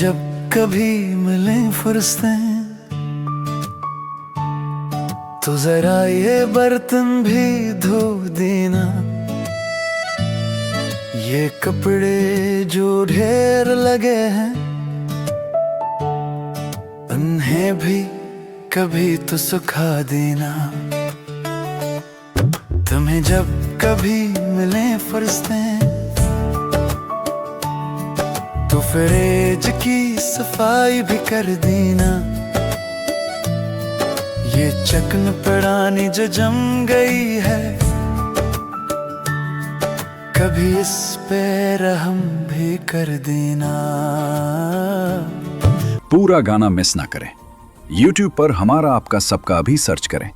जब कभी मिले फुर्सतें तो जरा ये बर्तन भी धो देना। ये कपड़े जो ढेर लगे हैं उन्हें भी कभी तो सुखा देना। तुम्हें जब कभी मिले फुर्सतें तो फ्रिज की सफाई भी कर देना। ये चकन परानी जो जम गई है कभी इस पे रहम भी कर देना। पूरा गाना मिस ना करें। YouTube पर हमारा आपका सबका भी सर्च करें।